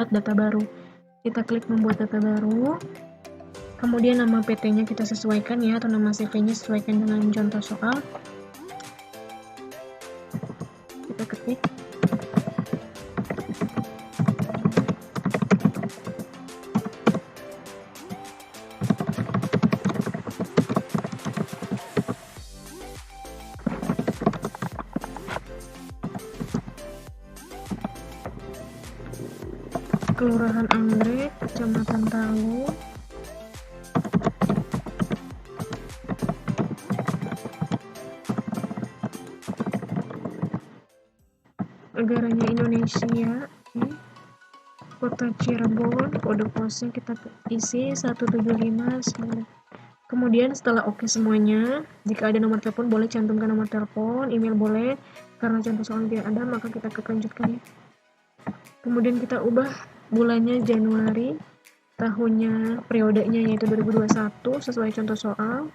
membuat data baru. Kita klik membuat data baru. Kemudian nama PT-nya kita sesuaikan ya, atau nama CV-nya sesuaikan dengan contoh soal. Kita ketik. Kelurahan Anggrek, Kecamatan Talu. Negaranya Indonesia. Kota Cirebon, kode posnya kita isi 175. Kemudian setelah oke semuanya, jika ada nomor telepon boleh cantumkan nomor telepon, email boleh, karena contoh soal tidak ada maka kita klik lanjutkan ya. Kemudian kita ubah bulannya Januari, tahunnya, periodenya yaitu 2021 sesuai contoh soal.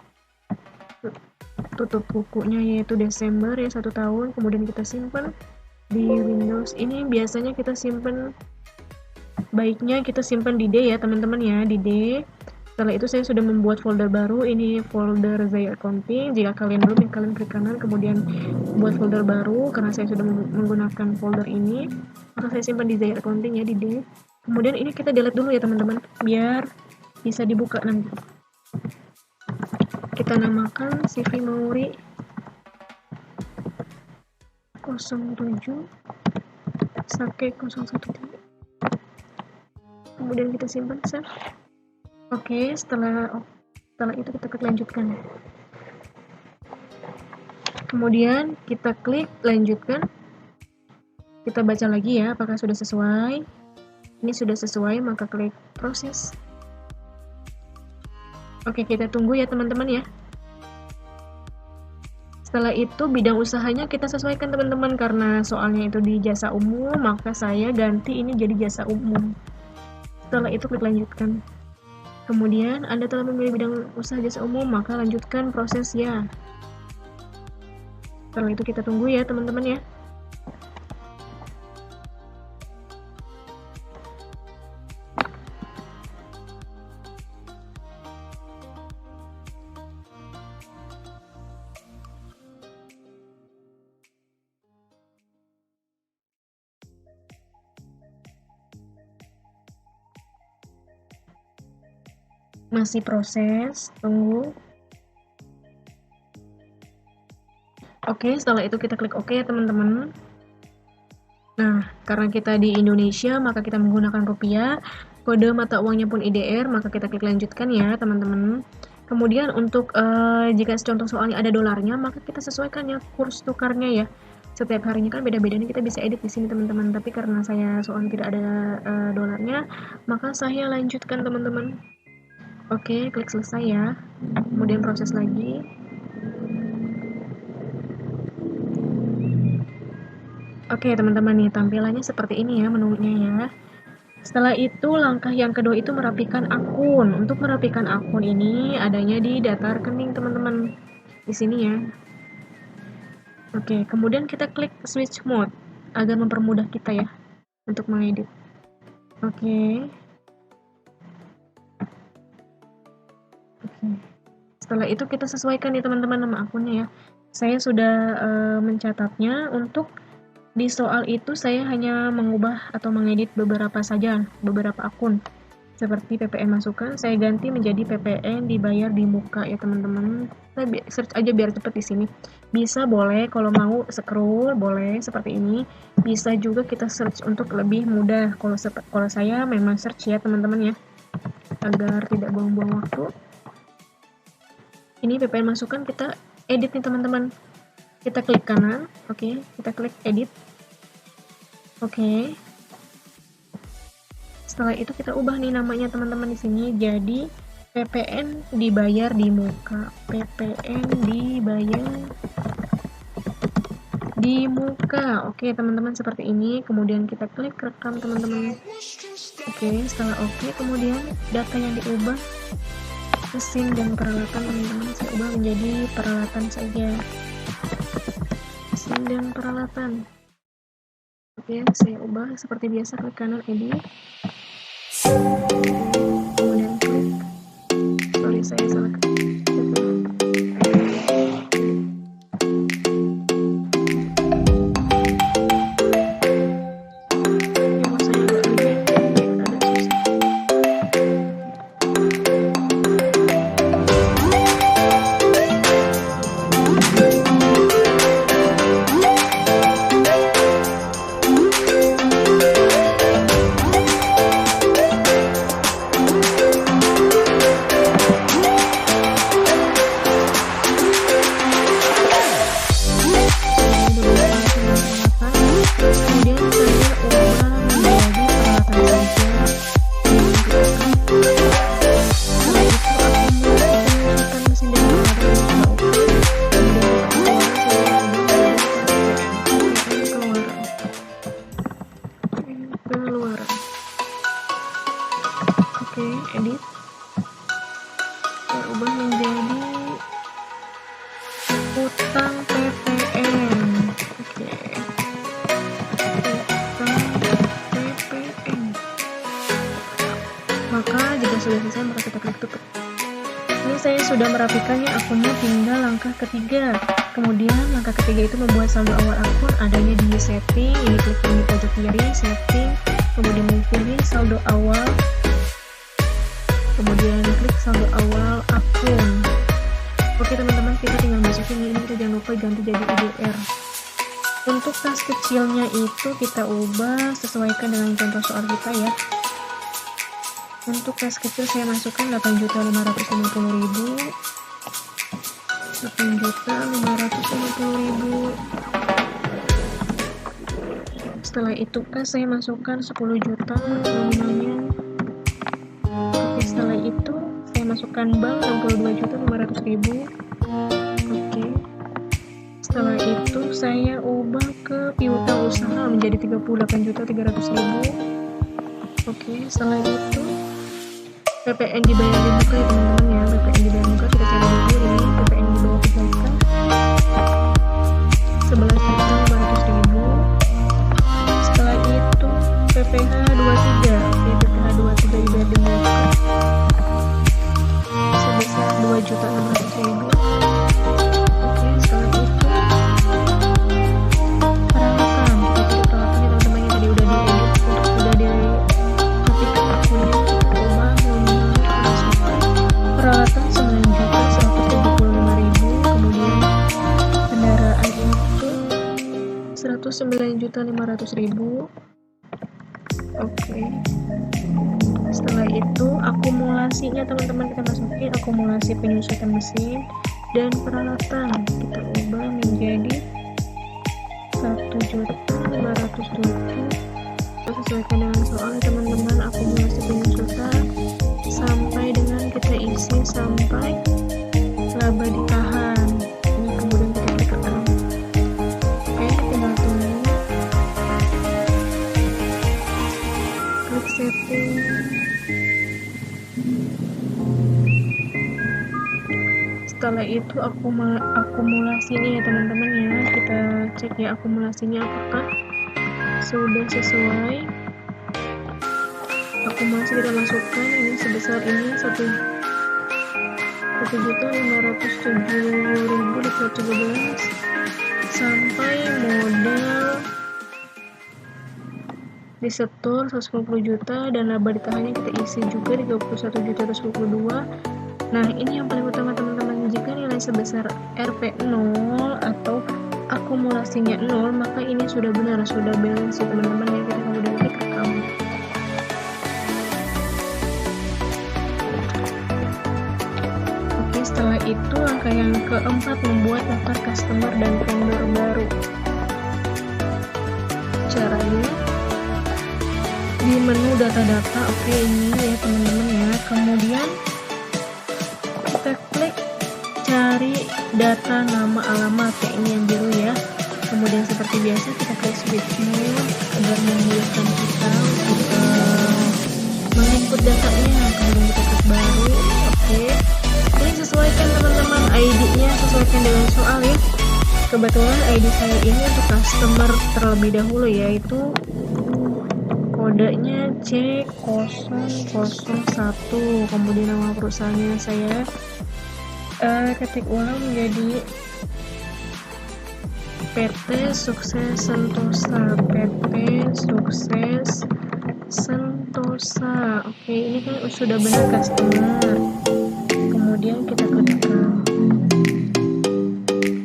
Tutup bukunya yaitu Desember ya, 1 tahun. Kemudian kita simpan di Windows. Ini biasanya kita simpan, baiknya kita simpan di D ya teman-teman ya, di D. Setelah itu saya sudah membuat folder baru, ini folder Zaya Accounting. Jika kalian belum, kalian klik kanan kemudian buat folder baru. Karena saya sudah menggunakan folder ini, maka saya simpan di Zaya Accounting ya, di D. Kemudian ini kita delete dulu ya teman-teman, biar bisa dibuka nanti. Kita namakan CV Mauri 07 Sake 013. Kemudian kita simpan, save. Oke, setelah itu kita klik lanjutkan. Kemudian kita klik lanjutkan. Kita baca lagi ya apakah sudah sesuai. Ini sudah sesuai, maka klik proses. Oke, kita tunggu ya teman-teman ya. Setelah itu bidang usahanya kita sesuaikan teman-teman, karena soalnya itu di jasa umum, maka saya ganti ini jadi jasa umum. Setelah itu klik lanjutkan. Kemudian Anda telah memilih bidang usaha jasa umum, maka lanjutkan proses ya. Setelah itu kita tunggu ya teman-teman ya. Masih proses, tunggu. Oke, setelah itu kita klik oke ya teman-teman. Nah, karena kita di Indonesia, maka kita menggunakan rupiah. Kode mata uangnya pun IDR, maka kita klik lanjutkan ya teman-teman. Kemudian untuk jika contoh soalnya ada dolarnya, maka kita sesuaikan ya kurs tukarnya ya. Setiap harinya kan beda-beda, nih kita bisa edit di sini teman-teman. Tapi karena saya soalnya tidak ada dolarnya, maka saya lanjutkan teman-teman. Oke, klik selesai ya. Kemudian proses lagi. Oke teman-teman, nih tampilannya seperti ini ya menunya ya. Setelah itu langkah yang kedua itu merapikan akun. Untuk merapikan akun ini adanya di data rekening teman-teman. Di sini ya. Oke, kemudian kita klik switch mode agar mempermudah kita ya untuk mengedit. Oke. Setelah itu kita sesuaikan ya teman-teman nama akunnya ya. Saya sudah mencatatnya. Untuk di soal itu saya hanya mengubah atau mengedit beberapa akun. Seperti PPN masukan, saya ganti menjadi PPN dibayar di muka ya teman-teman. Kita search aja biar cepet di sini. Bisa boleh kalau mau scroll boleh seperti ini. Bisa juga kita search untuk lebih mudah. Kalau saya memang search ya teman-teman ya, agar tidak buang-buang waktu. Ini PPN masukan, kita edit nih teman-teman. Kita klik kanan, oke, kita klik edit. Oke. Setelah itu kita ubah nih namanya teman-teman di sini jadi PPN dibayar di muka. PPN dibayar di muka. Oke, teman-teman seperti ini. Kemudian kita klik rekam teman-teman. Oke, setelah oke, kemudian data yang diubah mesin dan peralatan teman-teman saya ubah menjadi peralatan saja. Mesin dan peralatan. Oke, saya ubah seperti biasa, klik kanan edit, kemudian klik, sorry saya salah klik. Oke, edit, saya ubah menjadi utang PPN. Oke, utang PPN. Maka jika sudah selesai, maka kita klik tutup. Ini saya sudah merapikannya akunnya, tinggal langkah ketiga. Kemudian langkah ketiga itu membuat saldo awal akun, adanya di setting. Ini klik di pojok kiri, setting, kemudian pilih saldo awal, kemudian klik saldo awal akun. Oke teman-teman, kita tinggal masukin ini, kita jangan lupa ganti jadi IDR. Untuk kas kecilnya itu kita ubah sesuaikan dengan contoh soal kita ya. Untuk kas kecil saya masukkan 8.550.000, 8.550.000. Setelah itu kas saya masukkan 10 juta nominalnya. Oke, setelah itu saya masukkan bank 62.500.000. Oke, setelah itu saya ubah ke piutang usaha menjadi 38.300.000. Oke, setelah itu PPN dibayar di muka ya teman-teman ya. PPN dibayar muka kita cari dulu, ini PPN di bawah PPK 11.500.000. Setelah itu PPH 23, PPH 23 dibayar di muka sebesar 2.600.000. Oke, setelah itu peralatan, jadi peralatan ya teman-teman yang tadi udah diedit, udah dirapikan akunnya, kita ubah nominalnya masukkan peralatan 9.175.000, kemudian kendaraan itu 109.500.000. Oke, setelah itu akumulasinya teman-teman kita masukin akumulasi penyusutan mesin dan peralatan, kita ubah menjadi 1.507.000. Sesuaikan dengan soal teman-teman, akumulasi penyusutan sampai dengan kita isi sampai laba ditahan. Ini kemudian kita klik kanan. Oke, tinggal tunggu, klik setting. Setelah itu akumulasinya ya teman-teman ya, kita cek ya akumulasinya apakah sudah sesuai. Akumulasi kita masukkan ini sebesar ini 1.570.213 sampai modal disetor 150 juta dan laba ditahannya kita isi juga 31.122. Nah, ini yang paling utama teman-teman, jika nilai sebesar RP 0 atau akumulasinya 0, maka ini sudah benar, sudah balance ya teman-teman ya. Kita kemudian klik rekam. Oke, setelah itu langkah yang keempat membuat daftar customer dan vendor baru. Caranya di menu data-data, oke ini ya teman-teman ya. Kemudian kita klik cari data nama alamat ya, ini yang biru ya. Kemudian seperti biasa kita klik switch mode agar memudahkan kita untuk menginput datanya. Kemudian kita klik baru. Oke, ini sesuaikan teman-teman ID-nya, sesuaikan dengan soal ya. kebetulan ID saya ini untuk customer terlebih dahulu, yaitu kodenya C001, kemudian nama perusahaannya saya ketik ulang menjadi PT Sukses Sentosa. PT Sukses Sentosa. Oke, ini kan sudah benar customer. Kemudian kita klik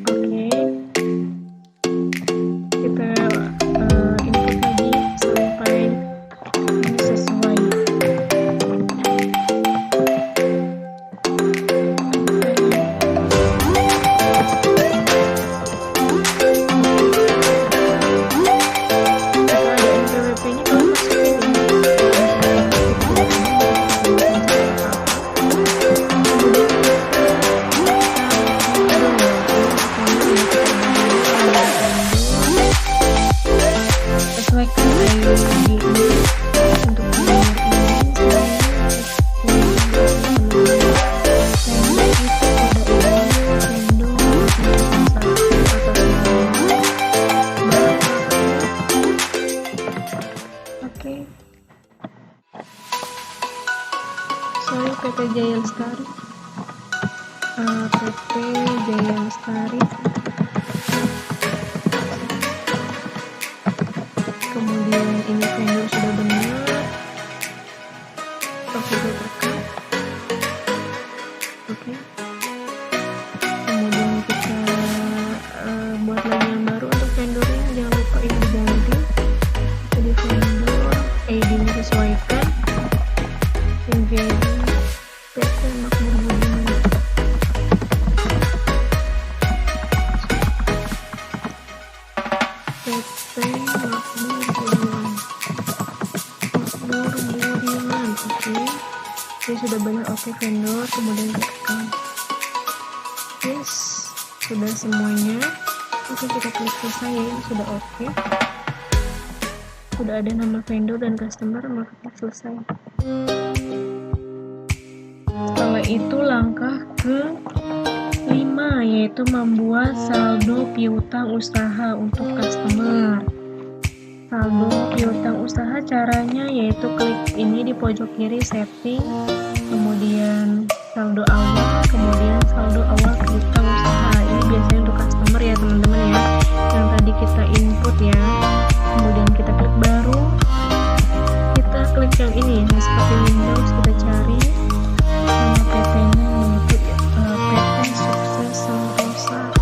oke, kita input lagi sampai ini sesuai. PT Jaya Lestari, PT Jaya Lestari, kemudian ini vendor sudah benar, oke kita tekan, oke, kemudian kita buat lagi yang baru untuk vendornya, jangan lupa ini diganti jadi vendor, ID nya sesuaikan menjadi PT Makmur Budiman. PT Makmur Budiman. Makmur Budiman. Oke. Ini sudah benar, oke vendor, kemudian tekan. Yes, sudah semuanya. Oke, kita klik selesai ya, ini sudah oke. Sudah ada nama vendor dan customer, maka klik selesai. Setelah itu langkah ke-5, yaitu membuat saldo piutang usaha untuk customer. Saldo piutang usaha caranya yaitu klik ini di pojok kiri setting, kemudian saldo awal, kemudian saldo awal piutang usaha. Ini biasanya untuk customer ya teman-teman ya, yang tadi kita input ya. Kemudian kita klik baru, kita klik yang ini ya, seperti Windows, kita cari nama PT-nya yaitu PT Sukses Sentosa.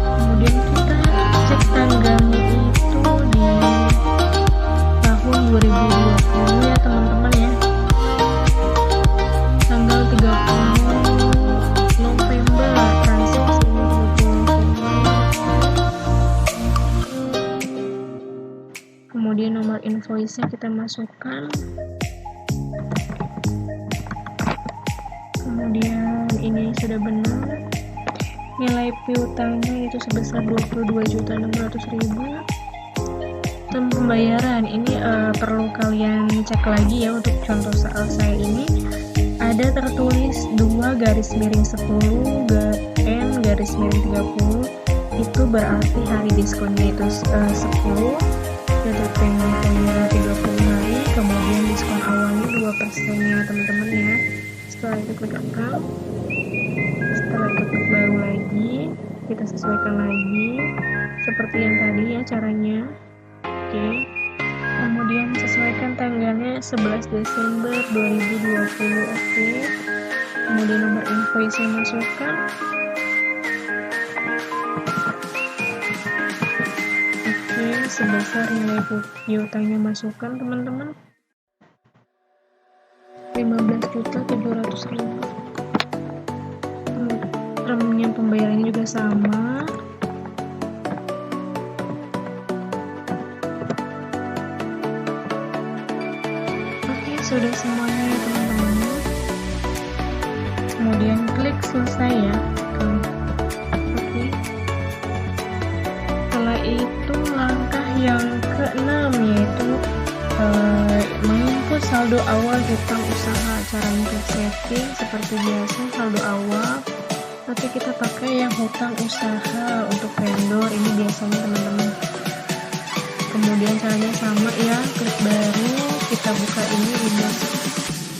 Kemudian kita cek tanggalnya itu di tahun 2020 ya teman-teman ya, tanggal 30 November, transaksi ini 30 November. Kemudian nomor invoice-nya kita masukkan. Kemudian ini sudah benar, nilai piutangnya itu sebesar 22.600.000. Term pembayaran ini perlu kalian cek lagi ya, untuk contoh soal saya ini ada tertulis 2/10 N/30, itu berarti hari diskonnya itu 10, PDP-nya 30 hari, kemudian diskon awalnya 2% ya teman-teman ya. Setelah itu klik account, setelah itu klik baru lagi, kita sesuaikan lagi seperti yang tadi ya caranya. Oke, kemudian sesuaikan tanggalnya 11 Desember 2020. Oke, kemudian nomor invoice yang masukkan. Oke, sebesar nilai piutangnya masukkan teman-teman, 15.700.000. Termnya pembayarannya juga sama. Oke, sudah semuanya ya teman-teman. Kemudian klik selesai ya. Oke. Setelah itu langkah yang ke-6 yaitu menginput saldo awal hutang usaha. Cara untuk setting seperti biasa, saldo awal tapi kita pakai yang hutang usaha untuk vendor ini biasanya teman-teman. Kemudian caranya sama ya, klik baru, kita buka ini email,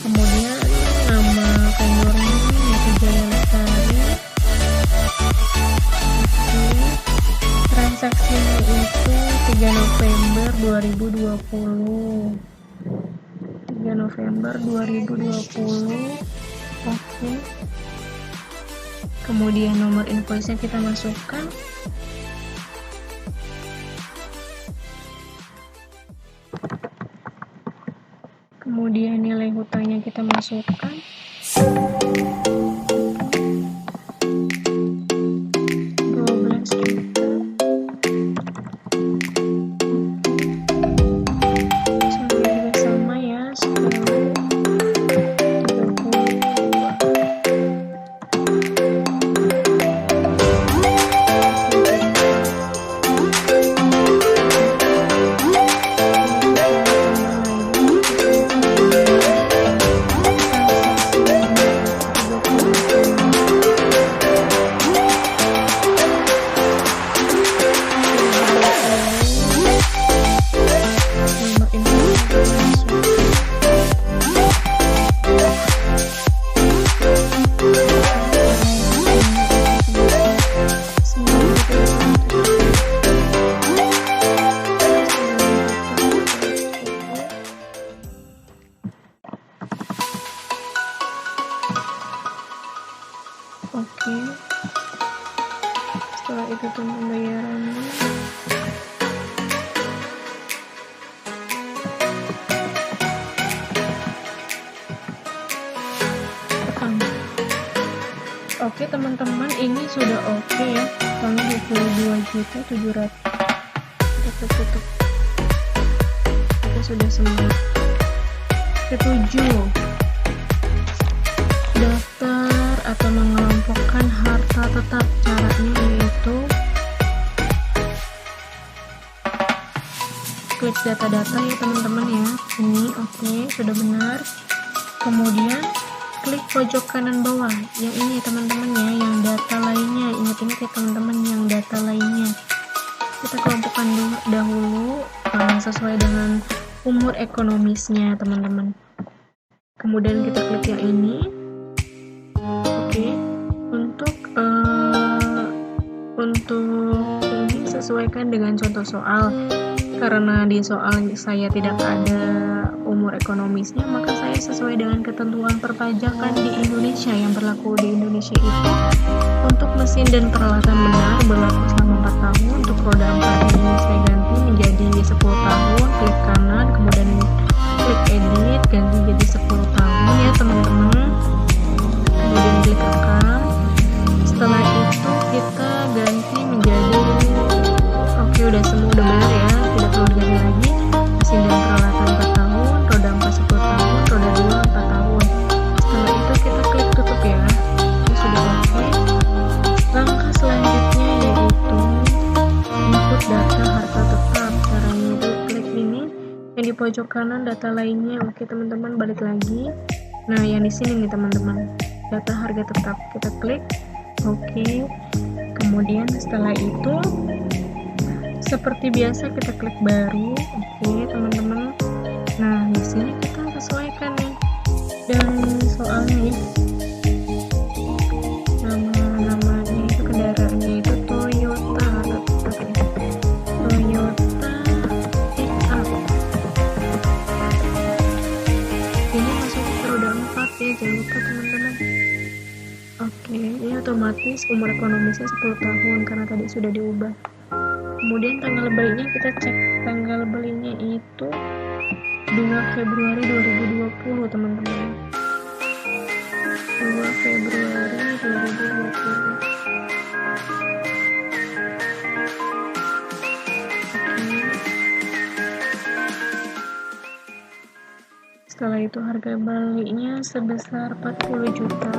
kemudian nama vendornya Niti Jaya Lestari. Transaksinya itu 3 November 2020. 3 November 2020. Oke. Kemudian nomor invoice-nya kita masukkan. Kemudian nilai hutangnya kita masukkan. 12 juta. Caranya juga sama ya, 10, Oke. Setelah itu tentang pembayarannya. Oke teman-teman, ini sudah oke ya. Tanggal 22.700. Kita tutup. Kita sudah semua setuju. Daftar atau mengelompokkan harta tetap, caranya yaitu klik data-data ya teman-teman ya. Ini oke, sudah benar. Kemudian klik pojok kanan bawah yang ini teman-teman ya, yang data lainnya. Ingat-ingat ya teman-teman, yang data lainnya kita kelompokkan dahulu sesuai dengan umur ekonomisnya teman-teman. Kemudian kita klik yang ini. Oke, untuk ini sesuaikan dengan contoh soal. Karena di soal saya tidak ada umur ekonomisnya, maka saya sesuai dengan ketentuan perpajakan di Indonesia yang berlaku di Indonesia itu. Untuk mesin dan peralatan benar berlaku selama 4 tahun. Untuk roda 4 ini saya ganti menjadi 10 tahun. Klik kanan, kemudian klik edit, ganti jadi 10 tahun ya teman-teman. Kemudian klik rekam. Setelah itu kita ganti menjadi udah semua udah benar ya, tidak perlu diganti lagi. Mesin dan peralatan 4 tahun, roda 4 10 tahun, roda 2 4 tahun. Setelah itu kita klik tutup ya. Ini sudah oke. Langkah selanjutnya yaitu input data harta tetap. Caranya itu klik ini yang di pojok kanan, data lainnya. Oke teman-teman, balik lagi. Nah yang di sini nih teman-teman, data harga tetap, kita klik oke. Kemudian setelah itu seperti biasa kita klik baru. Oke teman-teman. Nah di sini kita sesuaikan nih dan soalnya namanya itu, kendaraannya itu Toyota pickup. Ini masuk ke roda 4 ya, jangan lupa teman-teman. Oke, ini otomatis umur ekonomisnya 10 tahun karena tadi sudah diubah. Kemudian tanggal belinya kita cek, tanggal belinya itu 2 Februari 2020 teman-teman. 2 Februari 2020. Setelah itu harga belinya sebesar 40 juta.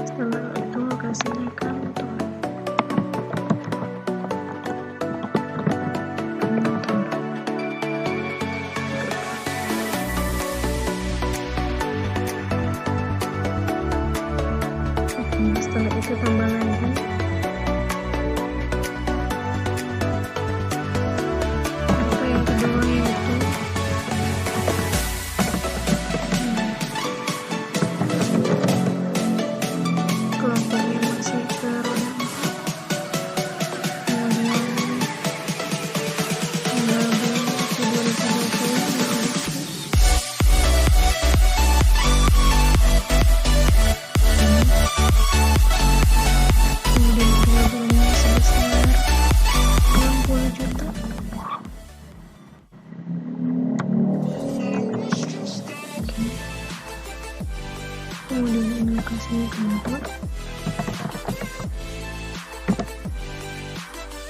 Setelah itu lokasinya kantor.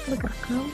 klik rekam.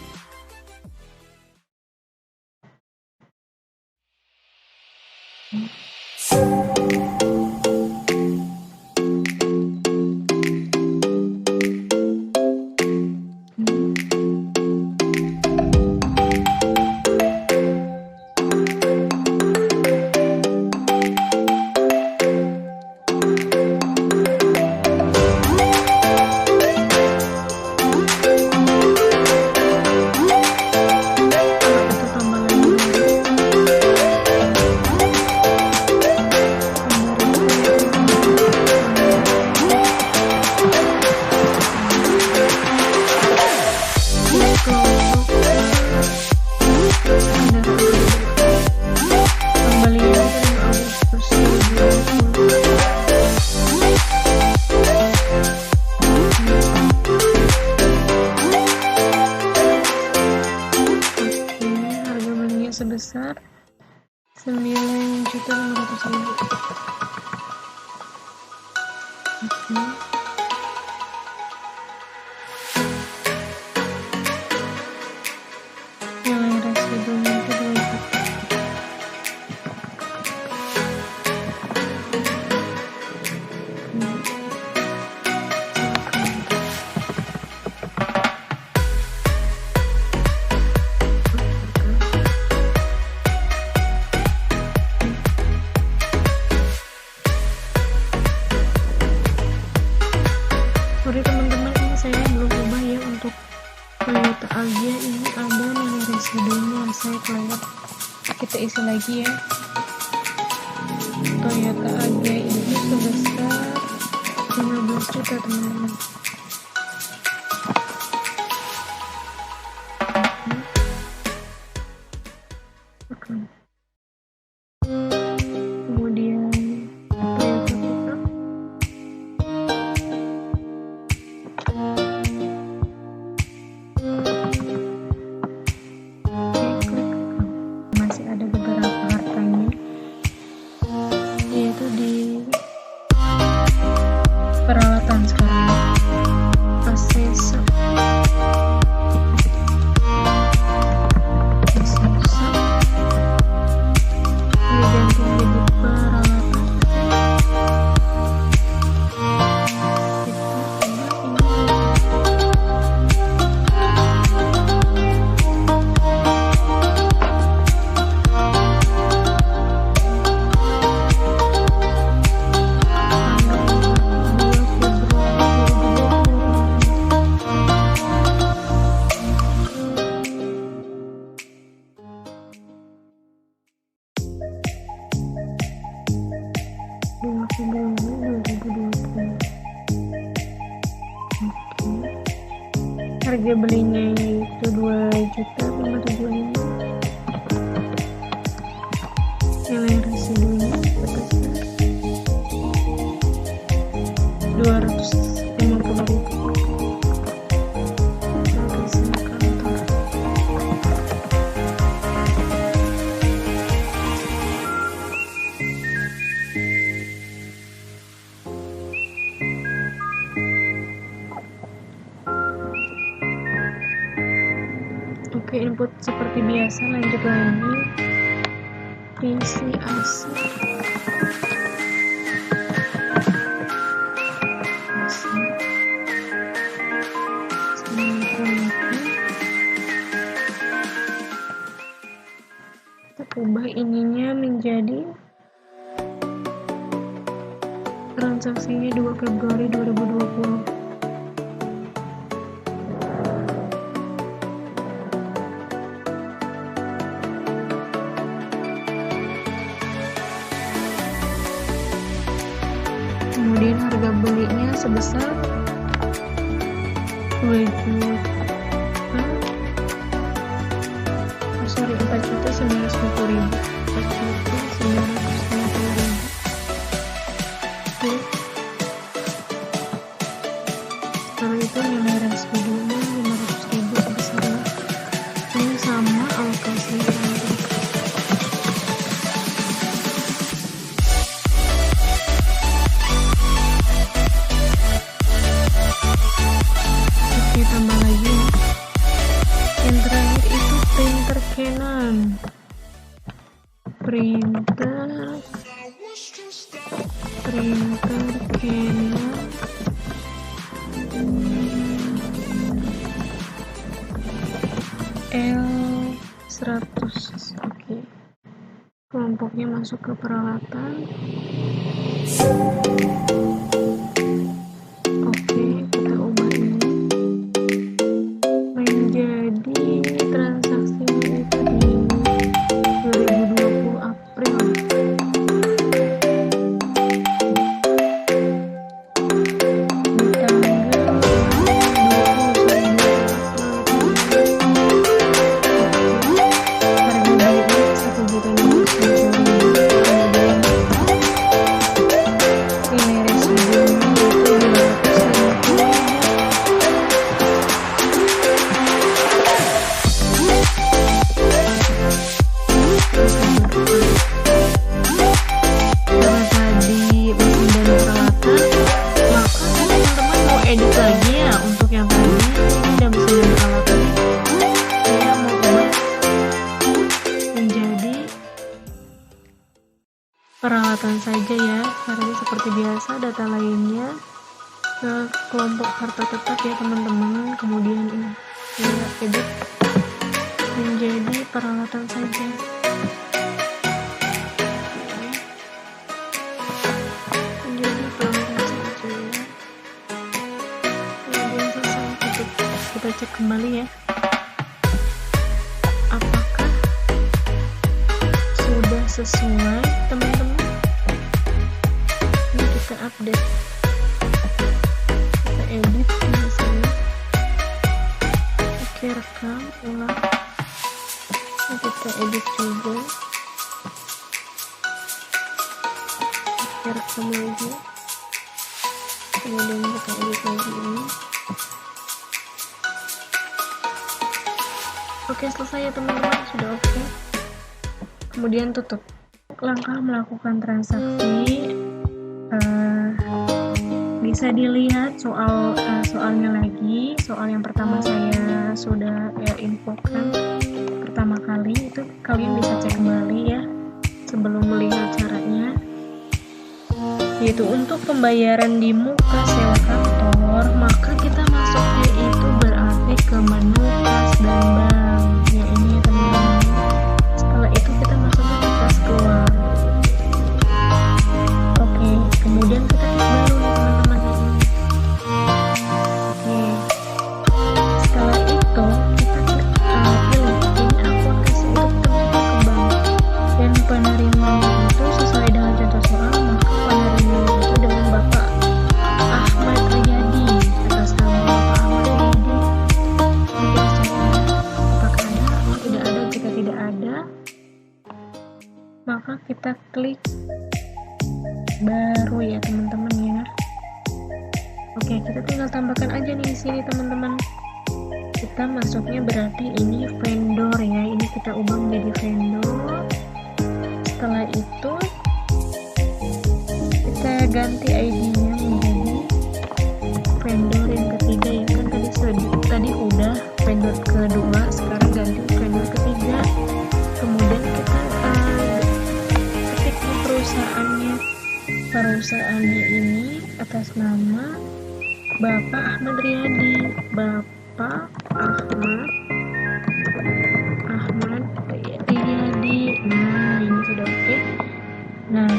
Sebesar 9.500.000. Nilai residunya itu 2 juta. Sorry teman-teman, ini saya belum ubah ya untuk Toyota Agya. Ini ada nilai residunya, saya kelewat, kita isi lagi ya. Toyota Agya ini sebesar 15 juta teman-teman. Kemudian Toyota pickup. Masih ada beberapa hartanya, yaitu di peralatan sekarang, Asesa, ini ganti jadi peralatan. Harga belinya yaitu 2.575.000. Nilai residunya sebesar 250.000. Oke, input seperti biasa, lanjut lagi. PC AC. Kita ubah ininya menjadi transaksinya 2 Februari 2020. Kemudian harga belinya sebesar 4.950.000. Setelah itu nilai residunya 500.000 sebesar ini sama alokasi. printer Canon L100. Oke. Kelompoknya masuk ke peralatan. Oke, kita ubah ini menjadi transaksi itu di 2020 April. Di tanggal 2020 peralatan saja ya, caranya seperti biasa. Data lainnya ke kelompok harta tetap ya teman-teman, kemudian ini ya, edit menjadi peralatan saja. Menjadi peralatan saja ya. Kemudian selesai, kita cek kembali ya, apakah sudah sesuai teman-teman. Ini kita update, kita edit di sini. Oke, rekam ulang. Ini kita edit juga. Oke, rekam lagi. Kemudian kita edit lagi ini. Oke, selesai ya teman-teman, sudah oke. Kemudian tutup. Langkah melakukan transaksi bisa dilihat soalnya lagi. Soal yang pertama saya sudah infokan pertama kali, itu kalian bisa cek kembali ya sebelum melihat caranya, yaitu untuk pembayaran di muka sewa kantor, maka kita masuknya itu berarti ke menu kas dan bank ya, ini ya teman-teman. Setelah itu kita masuknya ke kas keluar. Oke, kemudian kita klik baru nih teman-teman. Oke, setelah itu kita klik pilih ini akun kas, itu kita masuk ke bank, dan penerimanya itu sesuai dengan contoh soal, maka penerimanya itu dengan Bapak Ahmad Riyadi atas nama Bapak Ahmad Riyadi. Kita cek apakah ada atau tidak ada. Jika tidak ada, maka kita klik baru ya teman-teman ya. Oke, kita tinggal tambahkan aja nih di sini teman-teman. Kita masuknya berarti ini vendor ya, ini kita ubah menjadi vendor. Setelah itu kita ganti ID-nya menjadi vendor yang ketiga ya, kan tadi udah vendor kedua, sekarang ganti vendor ketiga. Kemudian kita ketik perusahaannya ini atas nama Bapak Ahmad Riyadi. Bapak Ahmad Riyadi. Nah, ini sudah oke. Nah,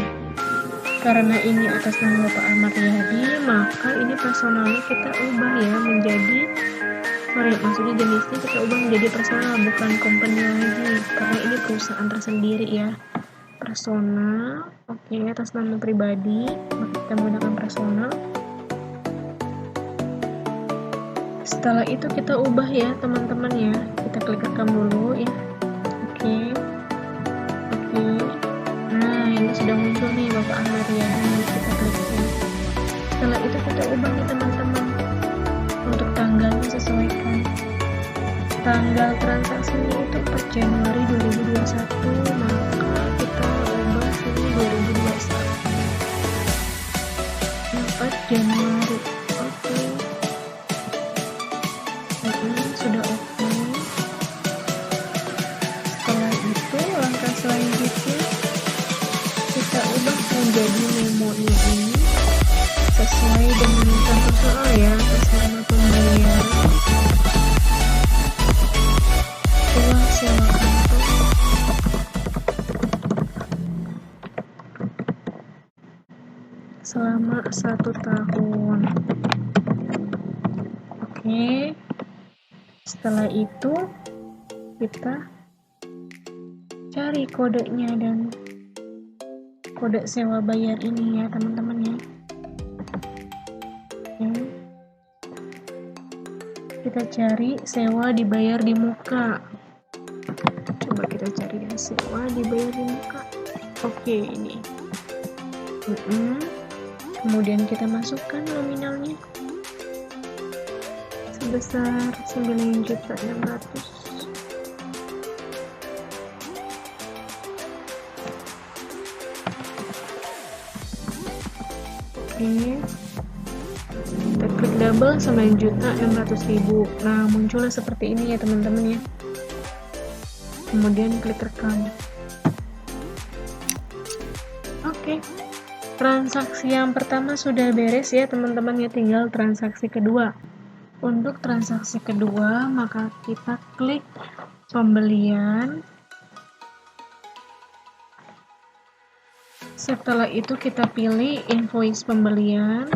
karena ini atas nama Bapak Ahmad Riyadi, maka ini personalnya kita ubah ya menjadi, maksudnya jenisnya kita ubah menjadi personal, bukan company lagi, karena ini perusahaan tersendiri ya. Personal, oke, atas nama pribadi, maka kita menggunakan personal. Setelah itu kita ubah ya teman-teman ya, kita klik rekam dulu ya. Oke. Nah, ini sudah muncul nih Bapak Ahmad Riyadi, kita klik ya. Setelah itu kita ubah nih teman-teman, untuk tanggalnya sesuaikan. Tanggal transaksinya itu 4 Januari 2021, maka kita ubah sini 2021. 4 Januari. Oke. Sudah oke. Setelah itu langkah selanjutnya selama 1 tahun. Oke, setelah itu kita cari kodenya dan kode sewa bayar ini ya teman-teman ya. Oke. Kita cari sewa dibayar di muka. Coba kita cari ya, sewa dibayar di muka. Oke, ini. Kemudian kita masukkan nominalnya sebesar 9.600.000. Oke, kita klik double 9.600.000. Nah, munculnya seperti ini ya teman-teman ya. Kemudian klik rekam. Oke, transaksi yang pertama sudah beres ya teman-teman ya, tinggal transaksi kedua. Untuk transaksi kedua, maka kita klik pembelian. Setelah itu kita pilih invoice pembelian.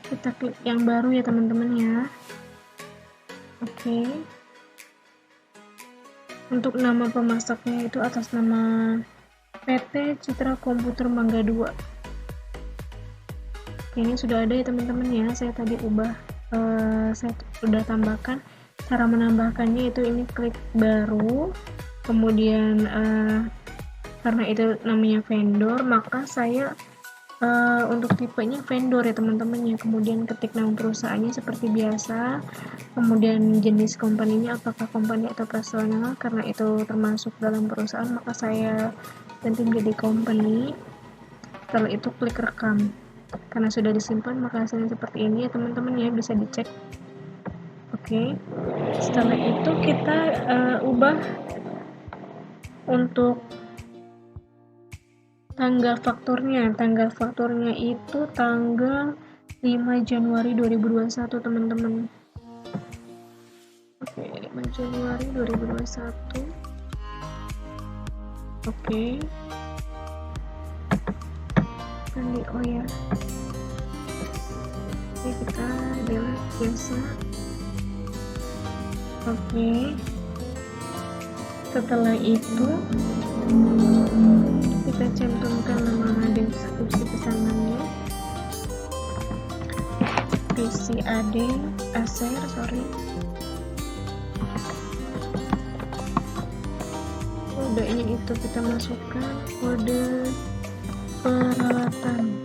Kita klik yang baru ya teman-teman ya. Oke. Untuk nama pemasoknya itu atas nama PT Citra Komputer Mangga 2. Oke, ini sudah ada ya teman-teman ya. Saya tadi saya sudah tambahkan. Cara menambahkannya itu ini klik baru. Kemudian karena itu namanya vendor, maka saya untuk tipenya vendor ya teman-teman ya. Kemudian ketik nama perusahaannya seperti biasa, kemudian jenis company-nya apakah company atau personal, karena itu termasuk dalam perusahaan maka saya ganti menjadi company. Setelah itu klik rekam. Karena sudah disimpan maka hasilnya seperti ini ya teman-teman ya, bisa dicek. Oke, setelah itu kita ubah untuk tanggal fakturnya itu tanggal 5 Januari 2021 teman-teman. Oke, 5 Januari 2021. Oke. Tadi ya. Oke, kita delete biasa. Oke. Setelah itu kita cantumkan nama deskripsi pesanannya, PCAD Acer, kodenya itu kita masukkan kode peralatan.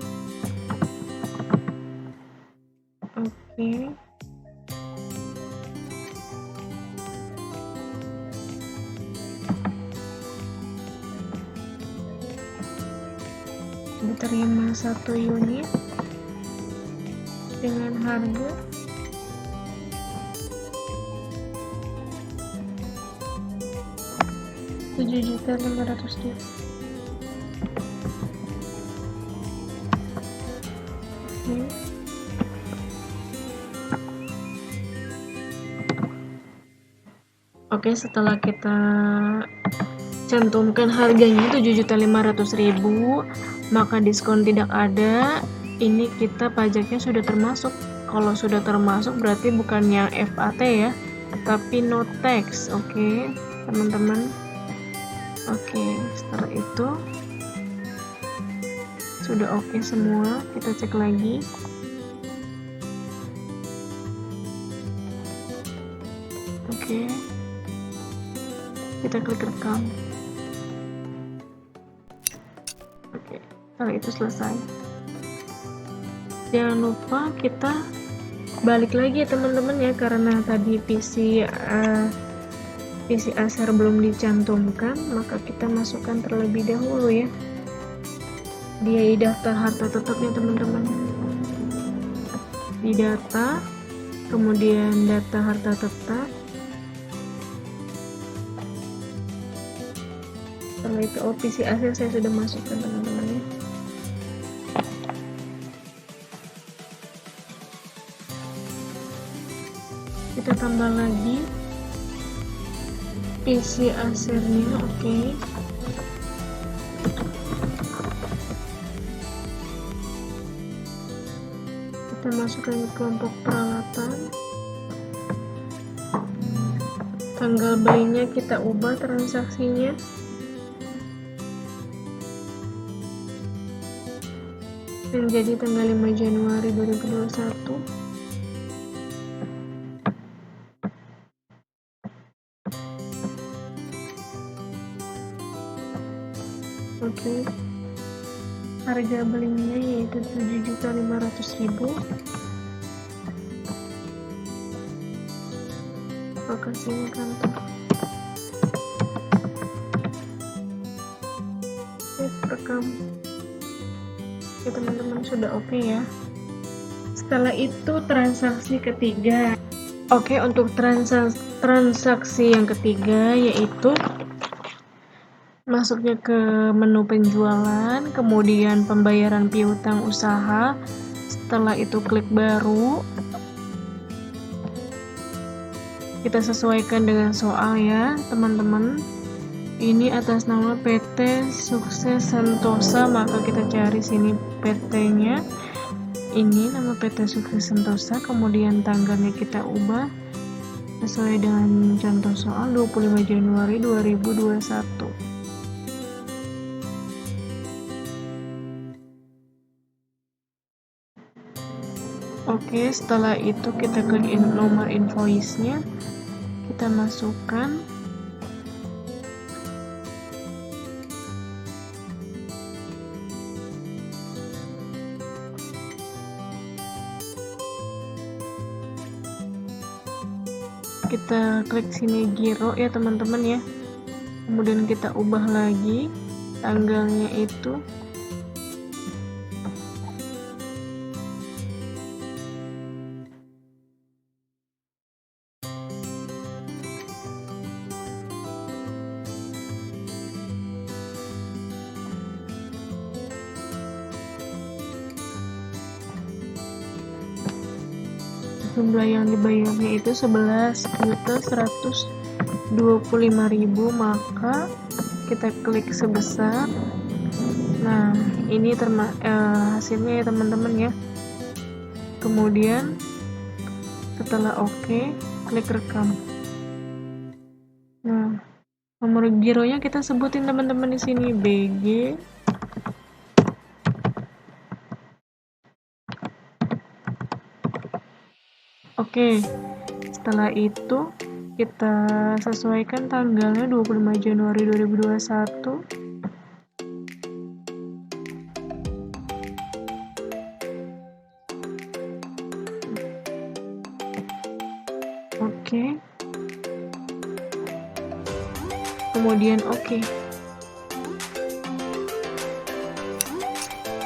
Oke. Diterima 1 unit dengan harga Rp7.500.000. Oke, setelah kita cantumkan harganya Rp7.500.000, maka diskon tidak ada. Ini kita pajaknya sudah termasuk. Kalau sudah termasuk berarti bukan yang VAT ya, tapi no tax. Oke, teman-teman. Oke, setelah itu sudah oke semua. Kita cek lagi. Oke, kita klik rekam. Oke, setelah itu selesai. Jangan lupa kita balik lagi ya teman-teman ya, karena tadi PC Acer belum dicantumkan, maka kita masukkan terlebih dahulu ya di daftar harta tetapnya teman-teman. Di data, kemudian data harta tetap. Setelah itu PC Acer saya sudah masukkan teman-teman ya. Kita tambah lagi PC Acer-nya. Oke. masukkan ke kelompok peralatan. Tanggal belinya kita ubah transaksinya menjadi tanggal 5 Januari 2021. Oke. Harga belinya yaitu 7.500.000. Lokasinya kantor. Rekam. Oke teman-teman, sudah oke ya. Setelah itu transaksi ketiga. Oke, untuk transaksi yang ketiga yaitu masuknya ke menu penjualan, kemudian pembayaran piutang usaha. Setelah itu klik baru. Kita sesuaikan dengan soal ya teman-teman. Ini atas nama PT Sukses Sentosa, maka kita cari sini PT-nya. Ini nama PT Sukses Sentosa, kemudian tanggalnya kita ubah sesuai dengan contoh soal 25 Januari 2021. Oke, setelah itu kita klik nomor invoice-nya, kita masukkan. Kita klik sini giro ya teman-teman ya. Kemudian kita ubah lagi tanggalnya itu. Jumlah yang dibayarnya itu 11.125.000, maka kita klik sebesar. Nah, ini hasilnya ya teman-teman ya. Kemudian setelah oke, klik rekam. Nah, nomor gironya kita sebutin teman-teman di sini BG. Oke, setelah itu kita sesuaikan tanggalnya 25 Januari 2021. Oke. Kemudian oke.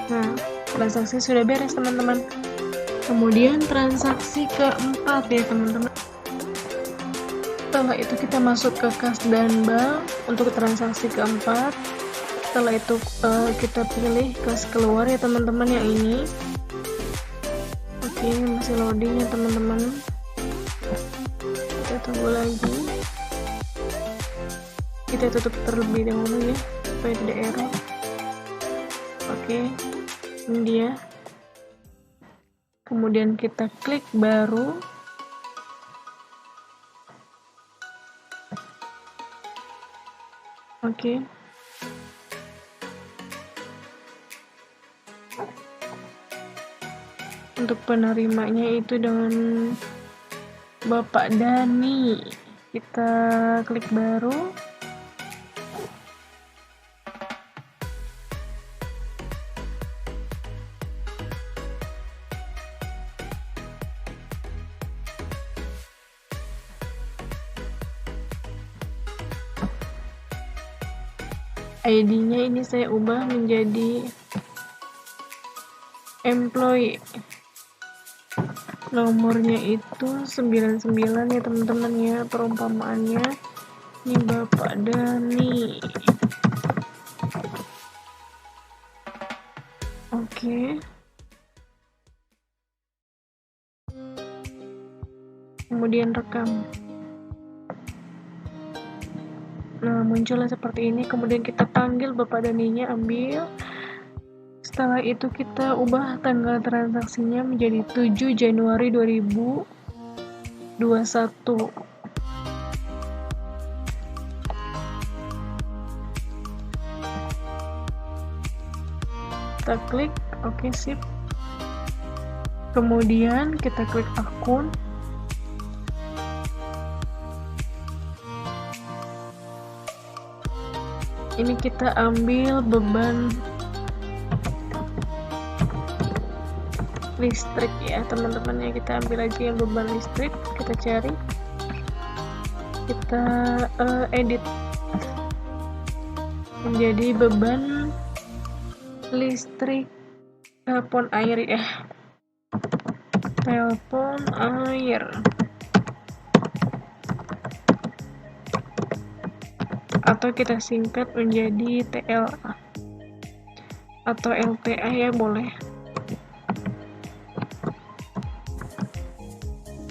Nah, transaksi sudah beres teman-teman. Kemudian transaksi keempat ya teman-teman. Setelah itu kita masuk ke kas dan bank untuk transaksi keempat. Setelah itu kita pilih kas keluar ya teman-teman yang ini. Oke, masih loading ya teman-teman. Kita tunggu lagi. Kita tutup terlebih dahulu ya supaya tidak error. Oke, ini dia. Kemudian kita klik baru. Oke. Untuk penerimanya itu dengan Bapak Dani. Kita klik baru. ID-nya ini saya ubah menjadi employee. Nomornya itu 99 ya teman-teman ya, perumpamaannya. Ini Bapak Dani. Oke. Kemudian rekam. Nah, muncullah seperti ini. Kemudian kita panggil Bapak Daninya, ambil. Setelah itu kita ubah tanggal transaksinya menjadi 7 Januari 2021. Kita klik oke, sip. Kemudian kita klik akun. Ini kita ambil beban listrik ya teman-teman, ya kita ambil aja yang beban listrik, kita cari, kita edit menjadi beban listrik telepon air ya, telepon air. Atau kita singkat menjadi TLA atau LTA ya, boleh.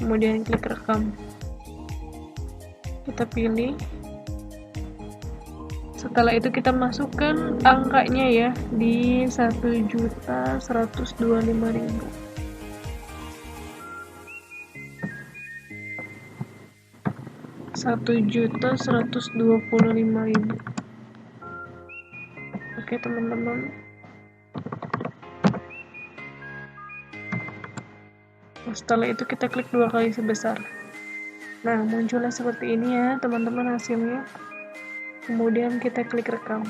Kemudian klik rekam, kita pilih. Setelah itu kita masukkan angkanya ya di 1.125.000. Rp1.125.000. Oke teman-teman. Setelah itu kita klik 2 kali sebesar. Nah, munculnya seperti ini ya teman-teman hasilnya. Kemudian kita klik rekam.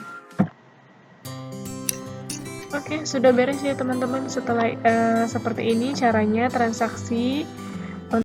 Oke, sudah beres ya teman-teman. Setelah seperti ini caranya transaksi